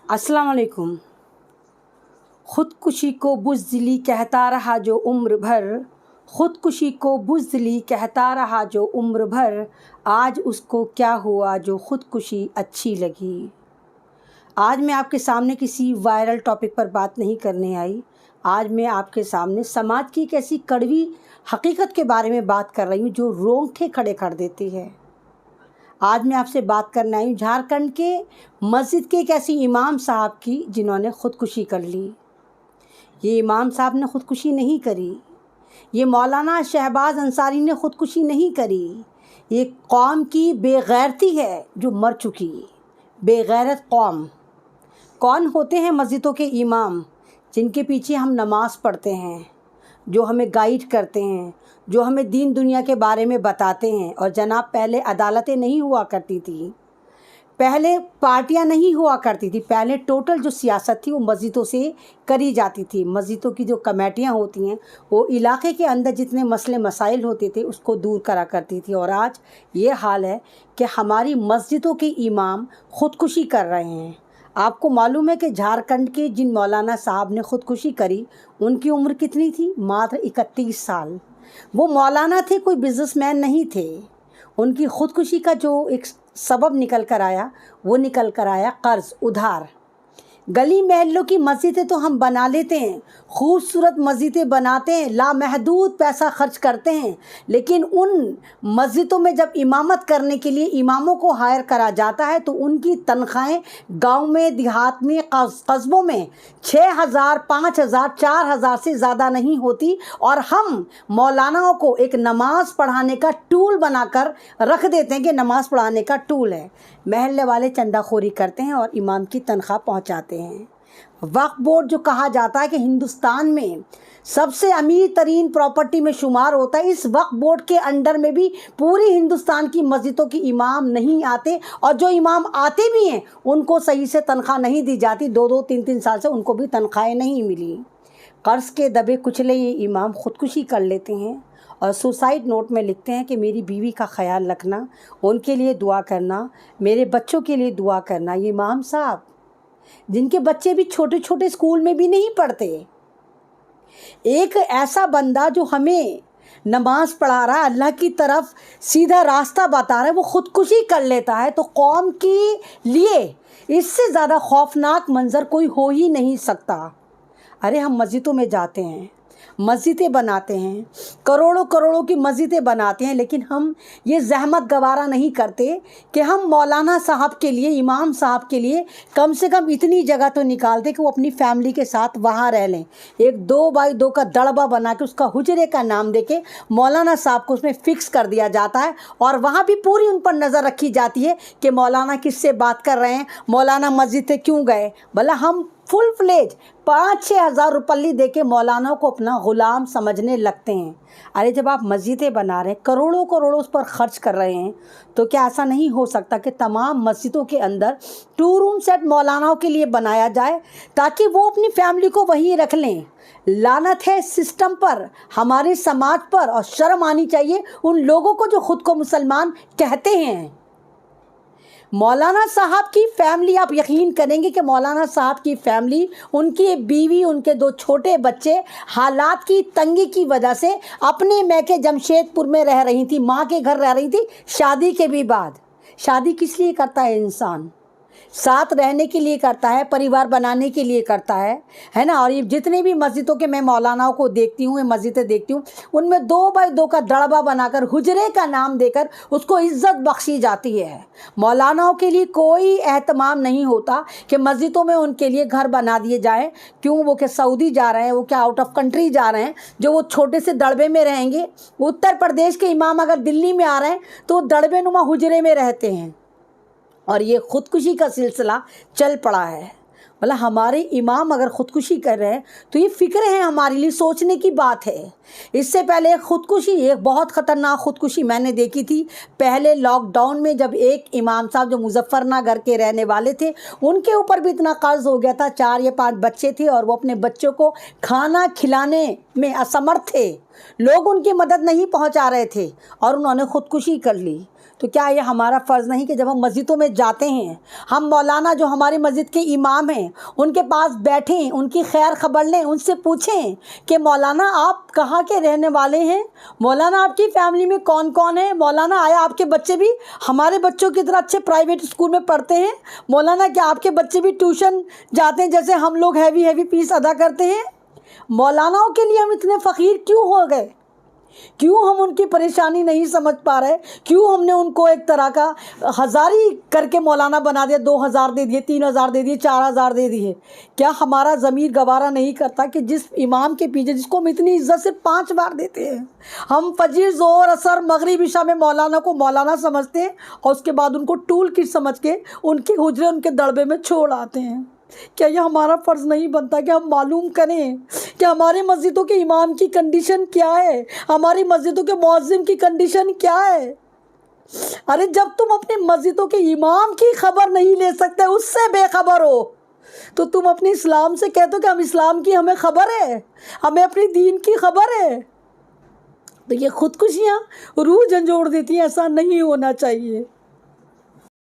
अस्सलाम वालेकुम। ख़ुदकुशी को बुज़दिली कहता रहा जो उम्र भर, ख़ुदकुशी को बुज़दिली कहता रहा जो उम्र भर, आज उसको क्या हुआ जो ख़ुदकुशी अच्छी लगी। आज मैं आपके सामने किसी वायरल टॉपिक पर बात नहीं करने आई। आज मैं आपके सामने समाज की एक ऐसी कड़वी हकीकत के बारे में बात कर रही हूँ जो रोंगटे खड़े कर देती है। आज मैं आपसे बात करने आई हूँ झारखंड के मस्जिद के एक ऐसी इमाम साहब की जिन्होंने ख़ुदकुशी कर ली। ये इमाम साहब ने ख़ुदकुशी नहीं करी, ये मौलाना शहबाज अंसारी ने ख़ुदकुशी नहीं करी। ये कौम की बेगैरती है जो मर चुकी। बेगैरत कौम कौन होते हैं? मस्जिदों के इमाम, जिनके पीछे हम नमाज़ पढ़ते हैं, जो हमें गाइड करते हैं, जो हमें दीन दुनिया के बारे में बताते हैं। और जनाब, पहले अदालतें नहीं हुआ करती थी, पहले पार्टियां नहीं हुआ करती थी, पहले टोटल जो सियासत थी वो मस्जिदों से करी जाती थी। मस्जिदों की जो कमेटियां होती हैं वो इलाके के अंदर जितने मसले मसाइल होते थे उसको दूर करा करती थी। और आज ये हाल है कि हमारी मस्जिदों के इमाम ख़ुदकुशी कर रहे हैं। आपको मालूम है कि झारखंड के जिन मौलाना साहब ने ख़ुदकुशी करी उनकी उम्र कितनी थी? मात्र 31 साल। वो मौलाना थे, कोई बिजनेसमैन नहीं थे। उनकी ख़ुदकुशी का जो एक सबब निकल कर आया वो निकल कर आया कर्ज़, उधार। गली महल्लों की मस्जिदें तो हम बना लेते हैं, खूबसूरत मस्जिदें बनाते हैं, लामहदूद पैसा खर्च करते हैं, लेकिन उन मस्जिदों में जब इमामत करने के लिए इमामों को हायर करा जाता है तो उनकी तनख्वाहें गांव में, देहात में, कस्बों में 6,000, 5,000, 4,000 से ज़्यादा नहीं होती। और हम मौलानाओं को एक नमाज़ पढ़ाने का टूल बनाकर रख देते हैं कि नमाज़ पढ़ाने का टूल है। महल्ले वाले चंदाखोरी करते हैं और इमाम की तनख्वाह पहुंचाते हैं। वक्फ बोर्ड जो कहा जाता है कि हिंदुस्तान में सबसे अमीर तरीन प्रॉपर्टी में शुमार होता है, इस वक्फ बोर्ड के अंडर में भी पूरी हिंदुस्तान की मस्जिदों की इमाम नहीं आते। और जो इमाम आते भी हैं उनको सही से तनख्वाह नहीं दी जाती। 2-2, 3-3 साल से उनको भी तनख्वाहें नहीं मिली। कर्ज के दबे कुचले ये इमाम ख़ुदकुशी कर लेते हैं और सुसाइड नोट में लिखते हैं कि मेरी बीवी का ख्याल रखना, उनके लिए दुआ करना, मेरे बच्चों के लिए दुआ करना। ये इमाम साहब जिनके बच्चे भी छोटे छोटे स्कूल में भी नहीं पढ़ते, एक ऐसा बंदा जो हमें नमाज पढ़ा रहा है, अल्लाह की तरफ सीधा रास्ता बता रहा है, वो ख़ुदकुशी कर लेता है तो कौम के लिए इससे ज़्यादा खौफनाक मंज़र कोई हो ही नहीं सकता। अरे हम मस्जिदों में जाते हैं, मस्जिदें बनाते हैं, करोड़ों करोड़ों की मस्जिदें बनाते हैं, लेकिन हम ये ज़हमत गवारा नहीं करते कि हम मौलाना साहब के लिए, इमाम साहब के लिए कम से कम इतनी जगह तो निकाल दें कि वो अपनी फैमिली के साथ वहाँ रह लें। एक 2x2 का दड़बा बना के उसका हुजरे का नाम दे के मौलाना साहब को उसमें फ़िक्स कर दिया जाता है और वहाँ भी पूरी उन पर नज़र रखी जाती है कि मौलाना किससे बात कर रहे हैं, मौलाना मस्जिद से क्यों गए। भला हम फुल फ्लेज 5-6 हज़ार रुपये दे के मौलाना को अपना ग़ुलाम समझने लगते हैं। अरे जब आप मस्जिदें बना रहे हैं, करोड़ों करोड़ों उस पर ख़र्च कर रहे हैं, तो क्या ऐसा नहीं हो सकता कि तमाम मस्जिदों के अंदर 2 रूम सेट मौलानाओं के लिए बनाया जाए ताकि वो अपनी फैमिली को वहीं रख लें। लानत है सिस्टम पर, हमारे समाज पर, और शर्म आनी चाहिए उन लोगों को जो ख़ुद को मुसलमान कहते हैं। मौलाना साहब की फैमिली, आप यकीन करेंगे कि मौलाना साहब की फैमिली, उनकी बीवी, उनके 2 छोटे बच्चे हालात की तंगी की वजह से अपने मैके जमशेदपुर में रह रही थी, माँ के घर रह रही थी शादी के भी बाद। शादी किस लिए करता है इंसान? साथ रहने के लिए करता है, परिवार बनाने के लिए करता है ना। और ये जितने भी मस्जिदों के मैं मौलानाओं को देखती हूँ, मस्जिदें देखती हूँ, उनमें 2x2 का दड़बा बनाकर हुजरे का नाम देकर उसको इज्जत बख्शी जाती है। मौलानाओं के लिए कोई एहतमाम नहीं होता कि मस्जिदों में उनके लिए घर बना दिए जाए। क्यों? वो क्या सऊदी जा रहे हैं, वो क्या आउट ऑफ कंट्री जा रहे हैं जो वो छोटे से दड़बे में रहेंगे? उत्तर प्रदेश के इमाम अगर दिल्ली में आ रहे हैं तो दड़बे नुमा हुजरे में रहते हैं। और ये ख़ुदकुशी का सिलसिला चल पड़ा है। मतलब हमारे इमाम अगर ख़ुदकुशी कर रहे हैं तो ये फ़िक्र है, हमारे लिए सोचने की बात है। इससे पहले ख़ुदकुशी, एक बहुत ख़तरनाक ख़ुदकुशी मैंने देखी थी पहले लॉकडाउन में, जब एक इमाम साहब जो मुजफ्फरनगर के रहने वाले थे, उनके ऊपर भी इतना कर्ज़ हो गया था, 4 या 5 बच्चे थे और वो अपने बच्चों को खाना खिलाने में असमर्थ थे। लोग उनकी मदद नहीं पहुंचा रहे थे और उन्होंने ख़ुदकुशी कर ली। تو کیا یہ ہمارا فرض نہیں کہ جب ہم مسجدوں میں جاتے ہیں، ہم مولانا جو ہماری مسجد کے امام ہیں ان کے پاس بیٹھیں، ان کی خیر خبر لیں، ان سے پوچھیں کہ مولانا آپ کہاں کے رہنے والے ہیں، مولانا آپ کی فیملی میں کون کون ہے، مولانا آیا آپ کے بچے بھی ہمارے بچوں کی طرح اچھے پرائیویٹ اسکول میں پڑھتے ہیں، مولانا کیا آپ کے بچے بھی ٹیوشن جاتے ہیں جیسے ہم لوگ ہیوی فیس ادا کرتے ہیں؟ مولاناؤں کے لیے ہم اتنے فقیر کیوں ہو گئے؟ کیوں ہم ان کی پریشانی نہیں سمجھ پا رہے؟ کیوں ہم نے ان کو ایک طرح کا ہزاری کر کے مولانا بنا دیا، 2000 دے دیے، 3000 دے دیے، 4000 دے دیے؟ کیا ہمارا ضمیر گوارا نہیں کرتا کہ جس امام کے پیچھے جس کو ہم اتنی عزت سے 5 بار دیتے ہیں، ہم فجر ظہر عصر مغرب عشاء میں مولانا کو مولانا سمجھتے ہیں اور اس کے بعد ان کو ٹول کٹ سمجھ کے ان کے حجرے ان کے دڑبے میں چھوڑ آتے ہیں؟ کیا یہ ہمارا فرض نہیں بنتا کہ ہم معلوم کریں کہ ہماری مسجدوں کے امام کی کنڈیشن کیا ہے، ہماری مسجدوں کے مؤذن کی کنڈیشن کیا ہے؟ ارے جب تم اپنی مسجدوں کے امام کی خبر نہیں لے سکتے، اس سے بے خبر ہو، تو تم اپنے اسلام سے کہتے ہو کہ ہم اسلام کی ہمیں خبر ہے، ہمیں اپنی دین کی خبر ہے؟ تو یہ خودکشیاں روح جھنجھوڑ دیتی ہیں، ایسا نہیں ہونا چاہیے۔